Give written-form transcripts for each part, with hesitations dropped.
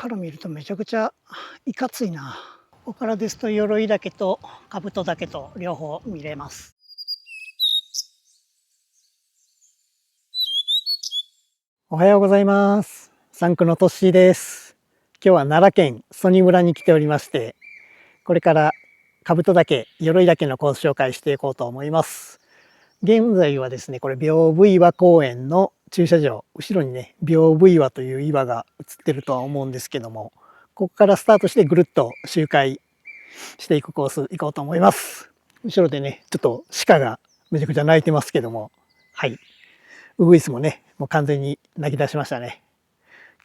から見るとめちゃくちゃいかついな。ここからですと鎧岳と兜岳と両方見れます。おはようございます。サンクのトッシーです。今日は奈良県曽爾村に来ておりまして、これから兜岳、鎧岳のコース紹介していこうと思います。現在はですね、これ屏風岩公園の駐車場、後ろにね、屏風岩という岩が映ってるとは思うんですけども、ここからスタートしてぐるっと周回していくコース行こうと思います。後ろでね、ちょっと鹿がめちゃくちゃ鳴いてますけども、はい。ウグイスもね、もう完全に鳴き出しましたね。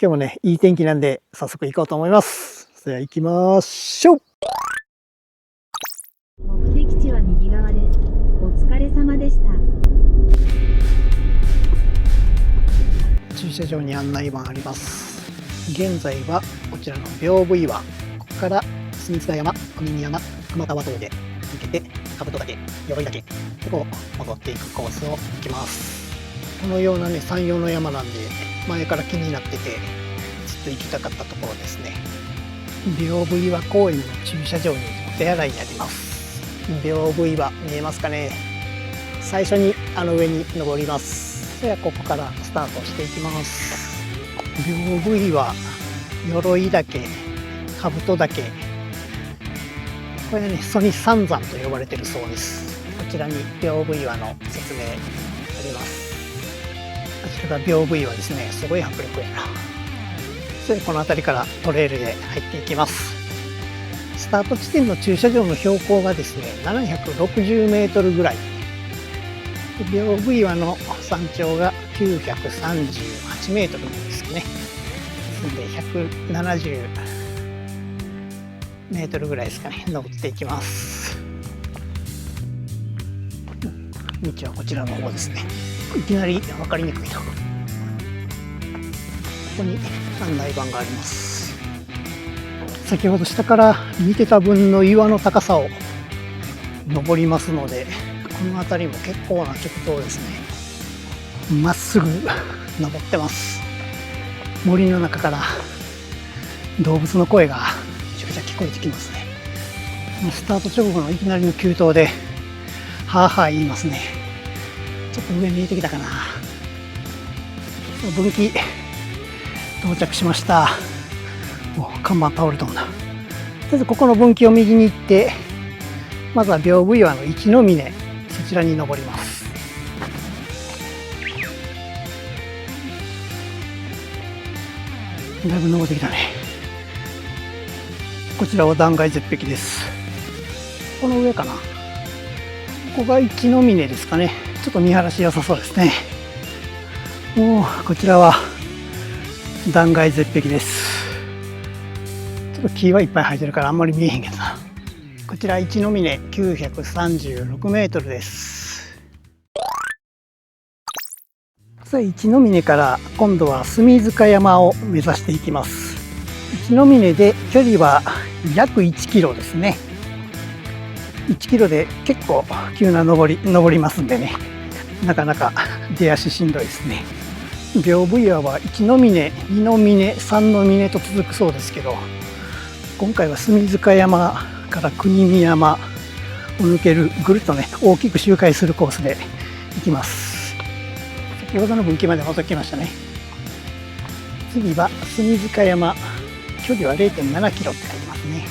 今日もね、いい天気なんで早速行こうと思います。それでは行きましょう。目的地は右側です。お疲れ様でした。駐車場に案内板あります。現在はこちらの屏風岩、ここから住津田山、国見山、熊川峠抜けて兜岳、鎧岳、こう戻っていくコースを行きます。このようなね、山陽の山なんで前から気になっててずっと行きたかったところですね。屏風岩公園の駐車場にお手洗いにあります。屏風岩見えますかね。最初にあの上に登ります。ではここからスタートしていきます。屏風岩、鎧岳、兜岳、これはね、曽爾三山と呼ばれているそうです。こちらに屏風岩の説明あります。こちらが屏風岩ですね。すごい迫力やな。それでこの辺りからトレイルで入っていきます。スタート地点の駐車場の標高がですね、760メートルぐらい。屏風岩の山頂が938メートルですね。ですので170メートルぐらいですかね、登っていきます。道はこちらの方ですね。いきなり分かりにくいな。ここに案内板があります。先ほど下から見てた分の岩の高さを登りますので、この辺りも結構な直登ですね。まっすぐ登ってます。森の中から動物の声がめちゃくちゃ聞こえてきますね。スタート直後のいきなりの急登ではぁはぁ言いますね。ちょっと上見えてきたかな。分岐到着しました。看板倒れとんだ。とりあえずここの分岐を右に行って、まずは屏風岩の一の峰、そちらに登ります。だいぶ登ってきたね。こちらは断崖絶壁です。この上かな。ここが一の峰ですかね。ちょっと見晴らし良さそうですね。こちらは断崖絶壁です。ちょっと木はいっぱい生えてるからあんまり見えへんけどな。こちら一の峰936メートルです。一の峰から今度は住塚山を目指していきます。一の峰で距離は約1キロですね。1キロで結構急な登りますんでね、なかなか出足しんどいですね。屏風岩は1の峰、2の峰、3の峰と続くそうですけど、今回は住塚山から国見山を抜けるぐるっとね、大きく周回するコースで行きます。先ほどの分岐まで戻ってきましたね。次は住塚山、距離は 0.7 キロって書いてますね。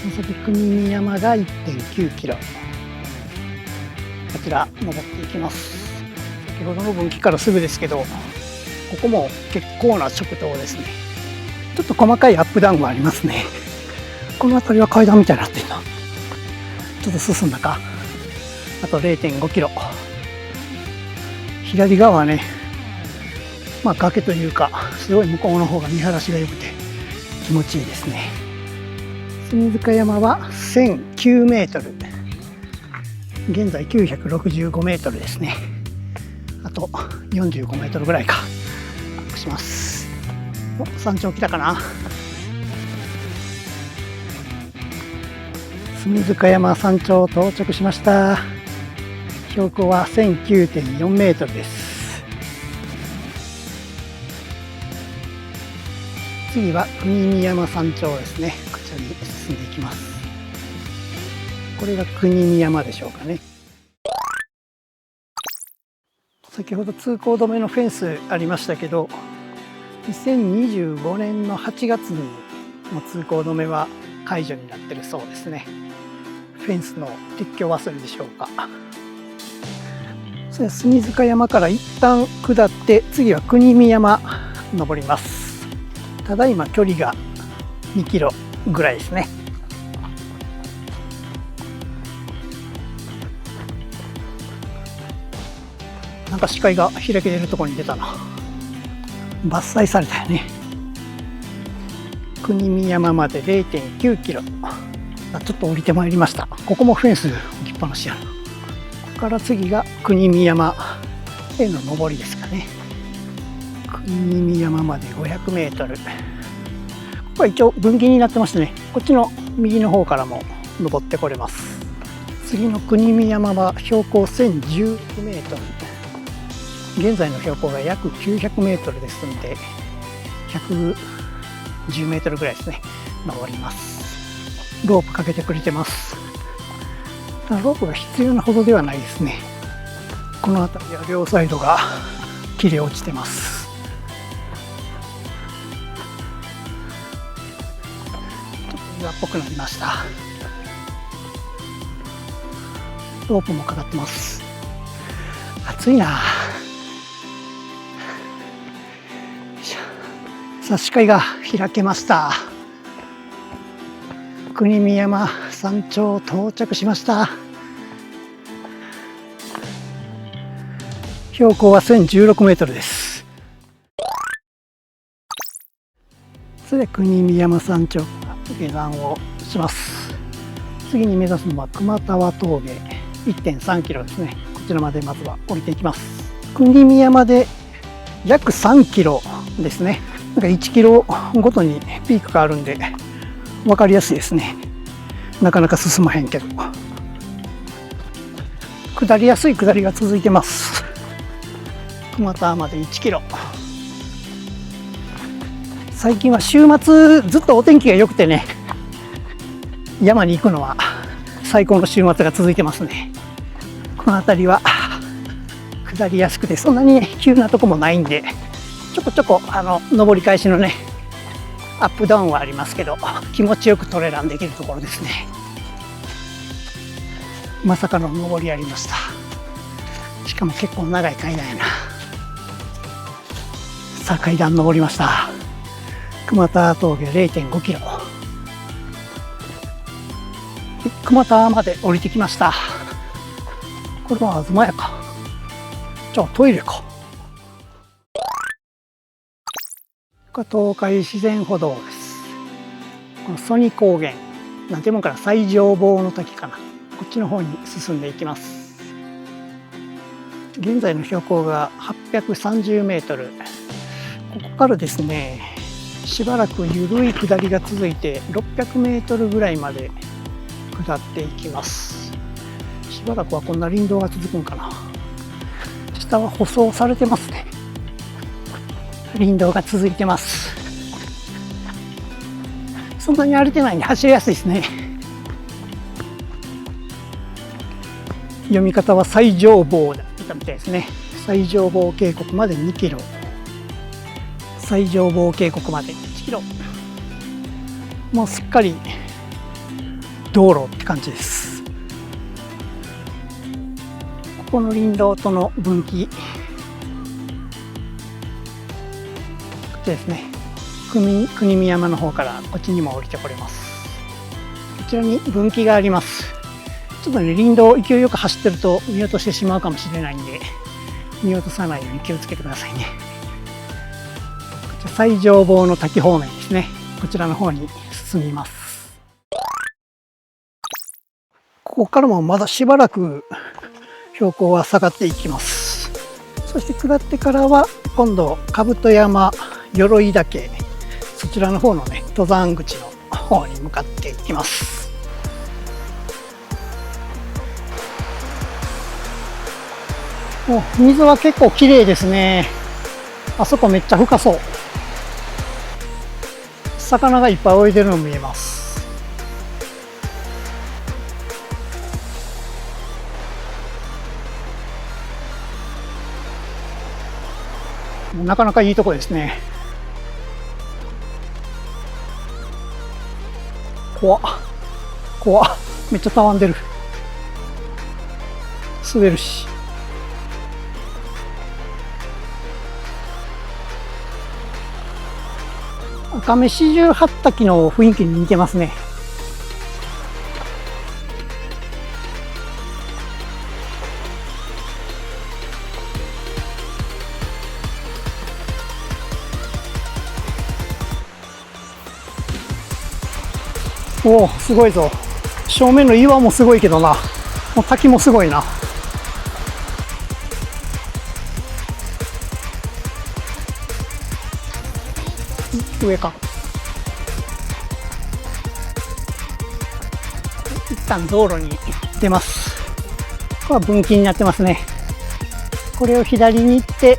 その先国見山が 1.9 キロ。こちら登っていきます。先ほどの分岐からすぐですけど、ここも結構な直登ですね。ちょっと細かいアップダウンがありますね。この辺りは階段みたいになってるな。ちょっと進んだか。あと 0.5 キロ。左側はね、崖というか、すごい向こうの方が見晴らしが良くて気持ちいいですね。住塚山は1009メートル。現在965メートルですね。あと45メートルぐらいか。アップします。山頂来たかな。住塚山山頂到着しました。標高は 1009.4 メートルです。次は国見山山頂ですね。こちらに進んでいきます。これが国見山でしょうかね。先ほど通行止めのフェンスありましたけど、2025年の8月にもう通行止めは解除になってるそうですね。フェンスの撤去忘れでしょうか。それ杉塚山から一旦下って、次は国見山登ります。ただいま距離が2キロぐらいですね。なんか視界が開けてるところに出たな。伐採されたよね。国見山まで 0.9 キロ。ちょっと降りてまいりました。ここもフェンス置きっぱなしやな。ここから次が国見山への登りですかね。国見山まで500メートル。ここは一応分岐になってましてね、こっちの右の方からも登ってこれます。次の国見山は標高1010メートル。現在の標高が約900メートルですので、110メートルぐらいですね、登ります。ロープかけてくれてます。ただロープが必要なほどではないですね。この辺りは両サイドが切れ落ちてます。ちょっと岩っぽくなりました。ロープもかかってます。暑いな。さあ視界が開けました。国見山山頂到着しました。標高は1016メートルです。それで国見山山頂から下山をします。次に目指すのは熊田峠 1.3 キロですね。こちらまでまずは降りていきます。国見山で約3キロですね。なんか1キロごとにピークがあるんで分かりやすいですね。なかなか進まへんけど下りやすい下りが続いてます。熊田まで1キロ。最近は週末ずっとお天気が良くてね、山に行くのは最高の週末が続いてますね。この辺りは下りやすくてそんなに、ね、急なとこもないんで、ちょこちょこ登り返しのねアップダウンはありますけど、気持ちよくトレランできるところですね。まさかの登りありました。しかも結構長い階段やな。さあ階段登りました。熊田峠 0.5 キロ。熊田まで降りてきました。これは東屋か。じゃあトイレか。東海自然歩道です。この曽爾高原なんていうもんから最上坊の滝かな、こっちの方に進んでいきます。現在の標高が830メートル。ここからですね、しばらく緩い下りが続いて600メートルぐらいまで下っていきます。しばらくはこんな林道が続くんかな。下は舗装されてますね。林道が続いてます。そんなに歩いてないんで走りやすいですね。読み方は最上坊だったみたいですね。最上坊渓谷まで2キロ、最上坊渓谷まで1キロ。もうすっかり道路って感じです。ここの林道との分岐ですね。国見山の方からこっちにも降りてこれます。こちらに分岐があります。ちょっとね、林道を勢いよく走ってると見落としてしまうかもしれないんで、見落とさないように気をつけてくださいね。こちら最上坊の滝方面ですね。こちらの方に進みます。ここからもまだしばらく標高は下がっていきます。そして下ってからは今度兜山鎧岳、そちらの方のね登山口の方に向かっていきます。もう水は結構綺麗ですね。あそこめっちゃ深そう。魚がいっぱい泳いでるの見えます。なかなかいいとこですね。怖っ怖っ、めっちゃたわんでる。滑るし。赤目四十八滝の雰囲気に似てますね。おお、すごいぞ。正面の岩もすごいけどな。もう滝もすごいな。上か。一旦道路に出ます。これは分岐になってますね。これを左に行って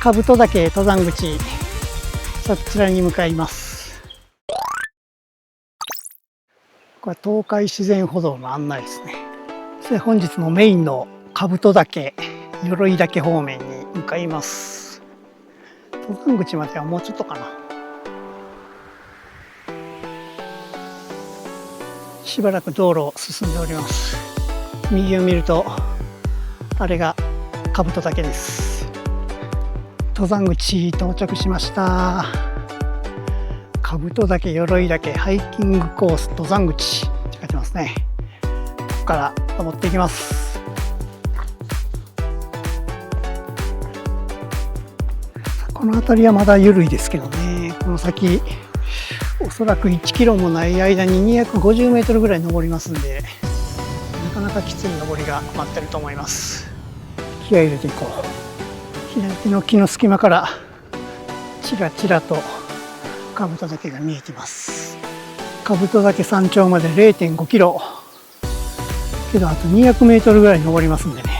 兜岳登山口、そちらに向かいます。これは東海自然歩道の案内ですね。で、本日のメインの兜岳、鎧岳方面に向かいます。登山口まではもうちょっとかな。しばらく道路を進んでおります。右を見るとあれが兜岳です。登山口到着しました。兜岳鎧岳ハイキングコース登山口って書いてますね。ここから登っていきます。この辺りはまだ緩いですけどね。この先おそらく1キロもない間に250メートルぐらい登りますんで、なかなかきつい登りが待ってると思います。気合い入れていこう。左手の木の隙間からちらちらと兜岳が見えています。兜岳山頂まで 0.5 キロけど、あと200メートルぐらい登りますんでね。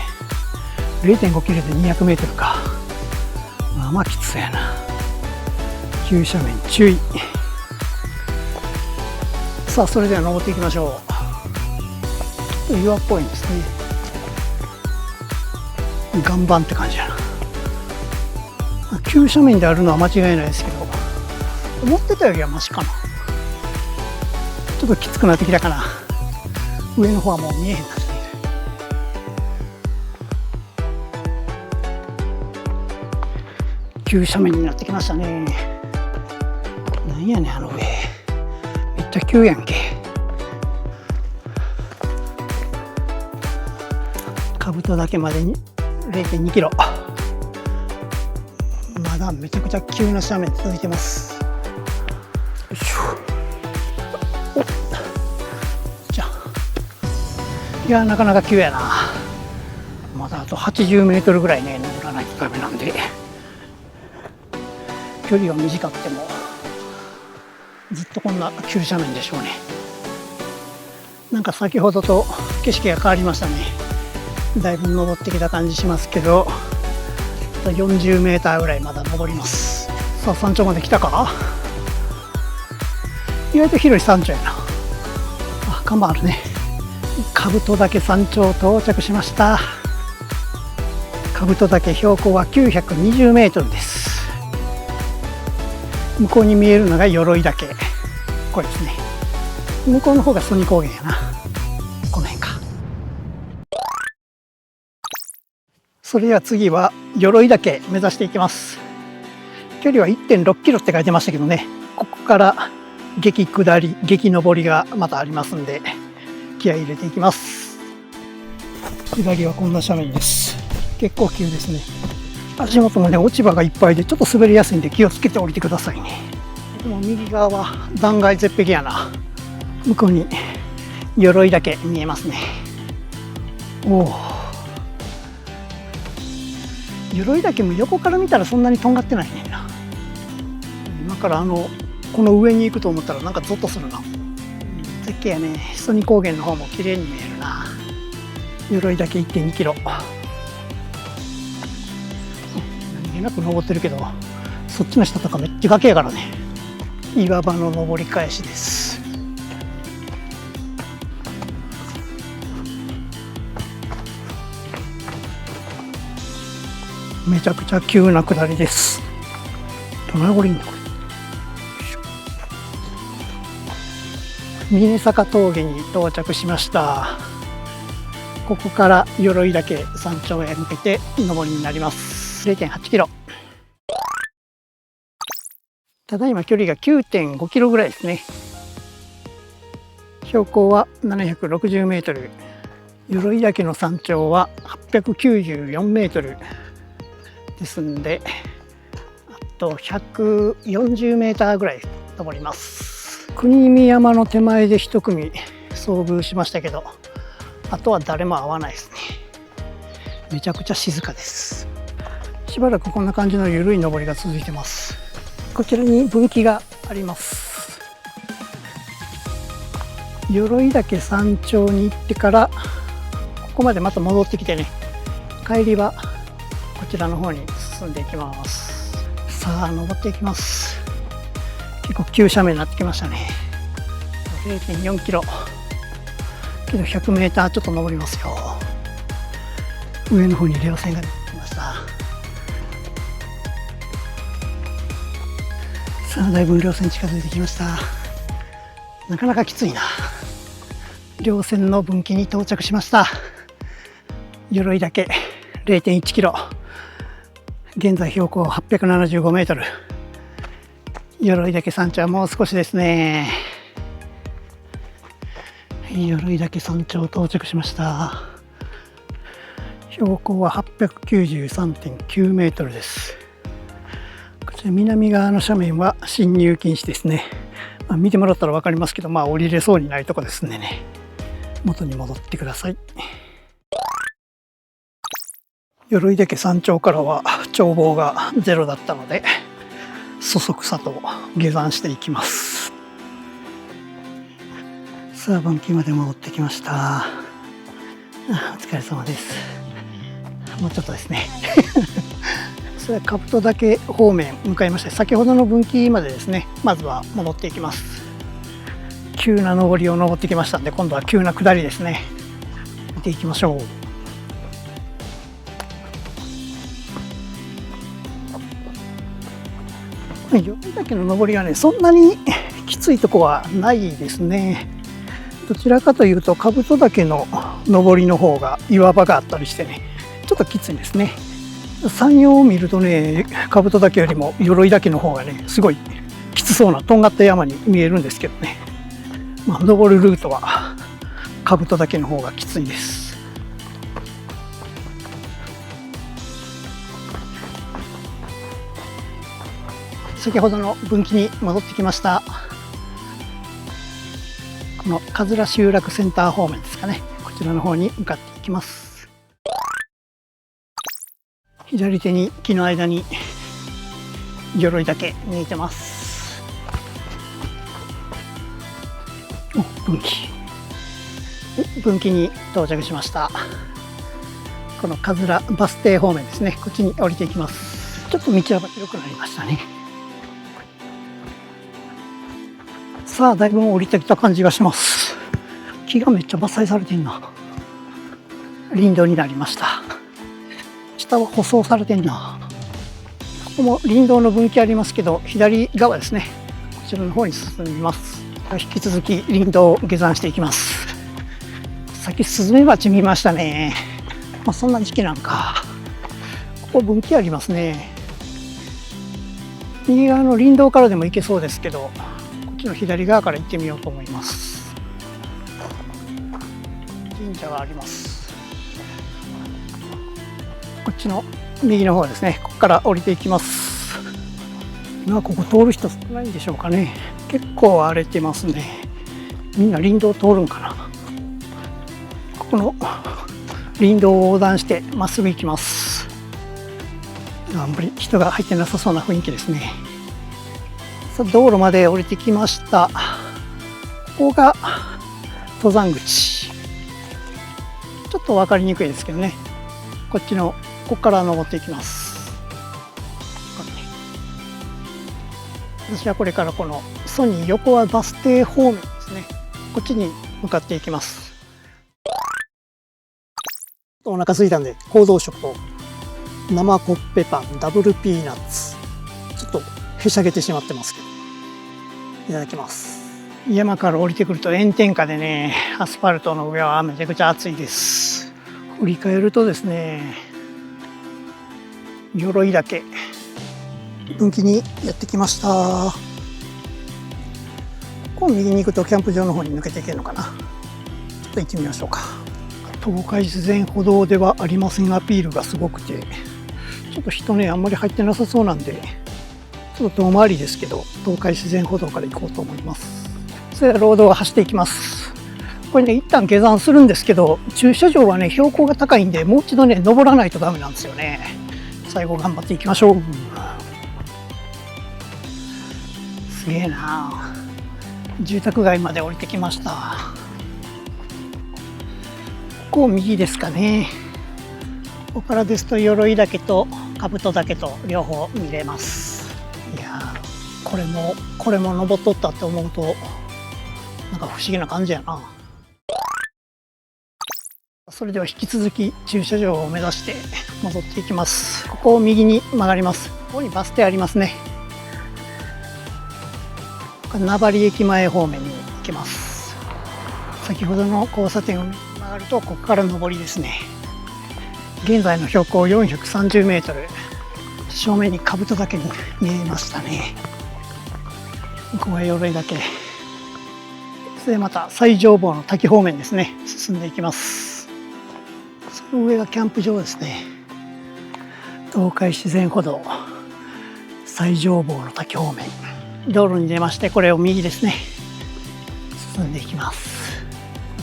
0.5 キロで200メートルか。まあまあきつそうやな。急斜面注意。さあ、それでは登っていきましょう。岩っぽいんですね。岩盤って感じやな。急斜面であるのは間違いないですけど、思ってたよりはマシかな。ちょっときつくなってきたかな。上の方はもう見えへんなってきてる。急斜面になってきましたね。なんやねんあの上、めっちゃ急やんけ。兜岳までに 0.2 キロ。まだめちゃくちゃ急な斜面続いてます。よいしょ。おっ、じゃあ、いや、なかなか急やな。まだあと80メートルぐらいね、登らないとダメなんで、距離は短くてもずっとこんな急斜面でしょうね。なんか先ほどと景色が変わりましたね。だいぶ登ってきた感じしますけど、40メーターぐらいまだ登ります。さあ、山頂まで来たか。意外と広い山頂やな。あ、看板あるね。兜岳山頂到着しました。兜岳標高は920メートルです。向こうに見えるのが鎧岳、これですね。向こうの方が曽爾高原やな。この辺か。それでは次は鎧岳目指していきます。距離は 1.6 キロって書いてましたけどね、ここから激下り激上りがまたありますんで、気合い入れていきます。下りはこんな斜面です。結構急ですね。足元もね、落ち葉がいっぱいでちょっと滑りやすいんで気をつけて降りてくださいね。でも右側は断崖絶壁やな。向こうに鎧岳見えますね。おお、鎧岳も横から見たらそんなにとんがってないねんな。今からこの上に行くと思ったらなんかゾッとするな。絶景やね。曽爾高原の方も綺麗に見えるな。鎧岳 1.2 キロ。何気なく登ってるけど、そっちの下とかめっちゃ崖やからね。岩場の登り返しです。めちゃくちゃ急な下りです。どんな降りんのこれ。峰坂峠に到着しました。ここから鎧岳山頂へ向けて登りになります。 0.8 キロ。ただいま距離が 9.5 キロぐらいですね。標高は760メートル。鎧岳の山頂は894メートルですんで、あと140メーターぐらい登ります。国見山の手前で一組遭遇しましたけど、あとは誰も会わないですね。めちゃくちゃ静かです。しばらくこんな感じの緩い登りが続いてます。こちらに分岐があります。鎧岳山頂に行ってからここまでまた戻ってきてね、帰りはこちらの方に進んでいきます。さあ登っていきます。結構急斜面になってきましたね。 0.4 キロけど100メーターちょっと登りますよ。上の方に稜線が出てきました。さあだいぶ稜線近づいてきました。なかなかきついな。稜線の分岐に到着しました。鎧岳 0.1 キロ、現在標高875メートル。鎧岳山頂はもう少しですね。鎧岳山頂到着しました。標高は 893.9 メートルです。こちら南側の斜面は進入禁止ですね。見てもらったら分かりますけど、降りれそうにないとこですんでね、元に戻ってください。鎧岳山頂からは眺望がゼロだったので、そそくさと下山していきます。さあ分岐まで戻ってきました。お疲れ様です。もうちょっとですね。それは兜岳方面向かいまして、先ほどの分岐までですね、まずは戻っていきます。急な上りを登ってきましたんで、今度は急な下りですね。見ていきましょう。鎧岳の登りはね、そんなにきついとこはないですね。どちらかというと兜岳の登りの方が岩場があったりしてね、ちょっときついですね。山陽を見るとね、兜岳よりも鎧岳の方がね、すごいきつそうなとんがった山に見えるんですけどね、登るルートは兜岳の方がきついです。先ほどの分岐に戻ってきました。この桂集落センター方面ですかね、こちらの方に向かっていきます。左手に木の間に鎧岳見えてます。分岐に到着しました。この桂バス停方面ですね、こっちに降りていきます。ちょっと道幅広くなりましたね。さあだいぶ降りてきた感じがします。木がめっちゃ伐採されてんな。林道になりました。下は舗装されてんな。ここも林道の分岐ありますけど、左側ですね、こちらの方に進みます。引き続き林道を下山していきます。さっきスズメバチ見ましたね。そんな時期なんか。ここ分岐ありますね。右側の林道からでも行けそうですけど、こっちの左側から行ってみようと思います。神社があります。こっちの右の方ですね、ここから降りていきます。ここ通る人少ないんでしょうかね。結構荒れてますね。みんな林道通るんかな。ここの林道を横断してまっすぐ行きます。あんまり人が入ってなさそうな雰囲気ですね。さあ道路まで降りてきました。ここが登山口。ちょっと分かりにくいですけどね、こっちのここから登っていきます。私はこれからこのソニー横和バス停方面ですね。こっちに向かっていきます。お腹空いたんで行動食を生コッペパンダブルピーナッツ、ちょっとへしゃげてしまってますけど、いただきます。山から降りてくると炎天下でね、アスファルトの上はめちゃくちゃ暑いです。振り返るとですね、鎧岳分岐にやってきました。こう右に行くとキャンプ場の方に抜けていけるのかな。ちょっと行ってみましょうか。東海自然歩道ではありませんアピールがすごくて、ちょっと人ねあんまり入ってなさそうなんで、ちょっと遠回りですけど東海自然歩道から行こうと思います。それではロードを走っていきます。これね一旦下山するんですけど、駐車場はね標高が高いんでもう一度ね登らないとダメなんですよね。最後頑張っていきましょう。すげえな。住宅街まで降りてきました。ここ右ですかね。ここからですと鎧岳と兜岳と両方見れます。いやー、これも登っとったって思うとなんか不思議な感じやな。それでは引き続き駐車場を目指して戻っていきます。ここを右に曲がります。ここにバス停ありますね。名張駅前方面に行きます。先ほどの交差点を曲がるとここから上りですね。現在の標高430メートル、正面に兜岳に見えましたね。ここが鎧岳。それでまた最上坊の滝方面ですね、進んでいきます。その上がキャンプ場ですね。東海自然歩道最上坊の滝方面、道路に出まして、これを右ですね、進んでいきます。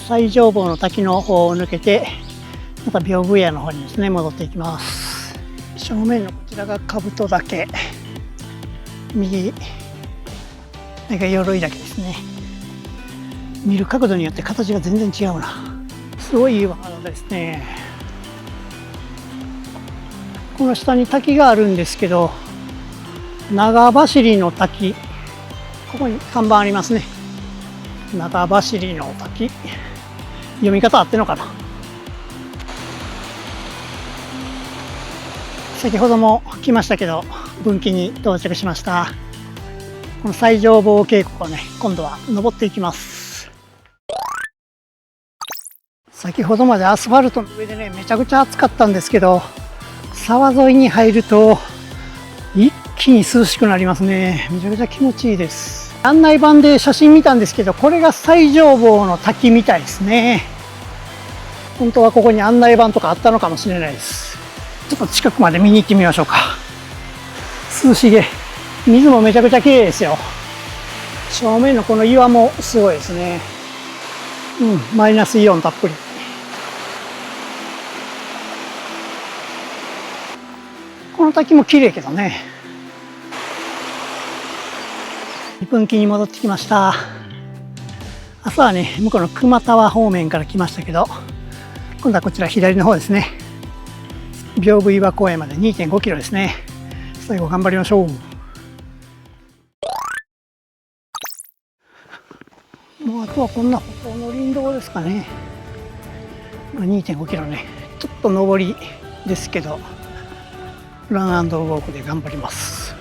最上坊の滝の方を抜けてまた屏風屋の方にですね戻っていきます。正面のこちらが兜岳、右が鎧岳ですね。見る角度によって形が全然違うな。すごいいいワードですね。この下に滝があるんですけど、長走の滝、ここに看板ありますね。長走の滝、読み方合ってるのかな。先ほども来ましたけど分岐に到着しました。この最上坊渓谷をね今度は登っていきます。先ほどまでアスファルトの上でねめちゃくちゃ暑かったんですけど、沢沿いに入ると一気に涼しくなりますね。めちゃくちゃ気持ちいいです。案内板で写真見たんですけど、これが最上坊の滝みたいですね。本当はここに案内板とかあったのかもしれないです。ちょっと近くまで見に行ってみましょうか。涼しげ、水もめちゃくちゃ綺麗ですよ。正面のこの岩もすごいですね。マイナスイオンたっぷり。この滝も綺麗けどね。分岐に戻ってきました。朝はね向こうの熊田方面から来ましたけど、今度はこちら左の方ですね。屏風岩公園まで 2.5 キロですね。最後頑張りましょう。もうあとはこんな歩行の林道ですかね。2.5 キロね、ちょっと上りですけどラン&ウォークで頑張ります。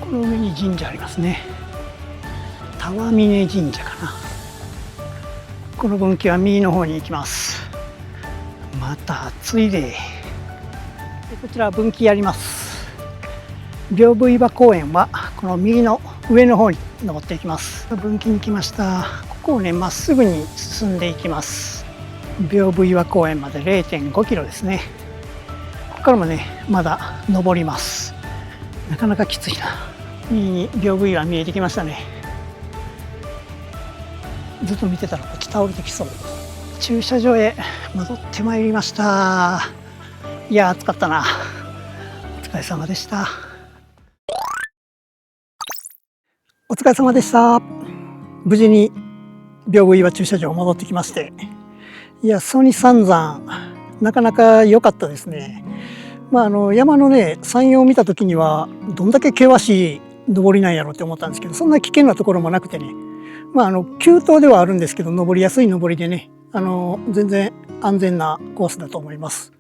この上に神社ありますね。タワ峰神社かな。この分岐は右の方に行きます。また暑いで。こちら分岐あります。屏風岩公園はこの右の上の方に登っていきます。分岐に来ました。ここをねまっすぐに進んでいきます。屏風岩公園まで 0.5 キロですね。ここからもねまだ登ります。なかなかきついな。右に屏風岩見えてきましたね。ずっと見てたらこっち倒れてきそう。駐車場へ戻ってまいりました。いや暑かったな。お疲れ様でした。お疲れ様でした。無事に屏風岩駐車場戻ってきまして、いやソニ三山なかなか良かったですね。山のね山陽を見た時にはどんだけ険しい登りなんやろうって思ったんですけど、そんな危険なところもなくてね、急登ではあるんですけど、登りやすい登りでね、全然安全なコースだと思います。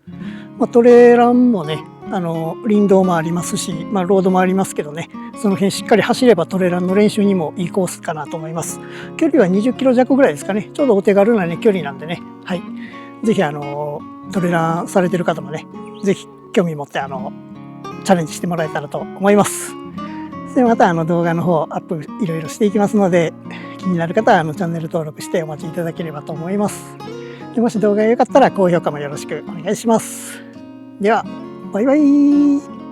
トレランもね、林道もありますし、ロードもありますけどね、その辺しっかり走ればトレランの練習にもいいコースかなと思います。距離は20キロ弱ぐらいですかね。ちょうどお手軽なね、距離なんでね、はい。ぜひトレランされてる方もね、ぜひ興味持ってチャレンジしてもらえたらと思います。でまた動画の方アップいろいろしていきますので、気になる方はチャンネル登録してお待ちいただければと思います。でもし動画が良かったら高評価もよろしくお願いします。では、バイバイ。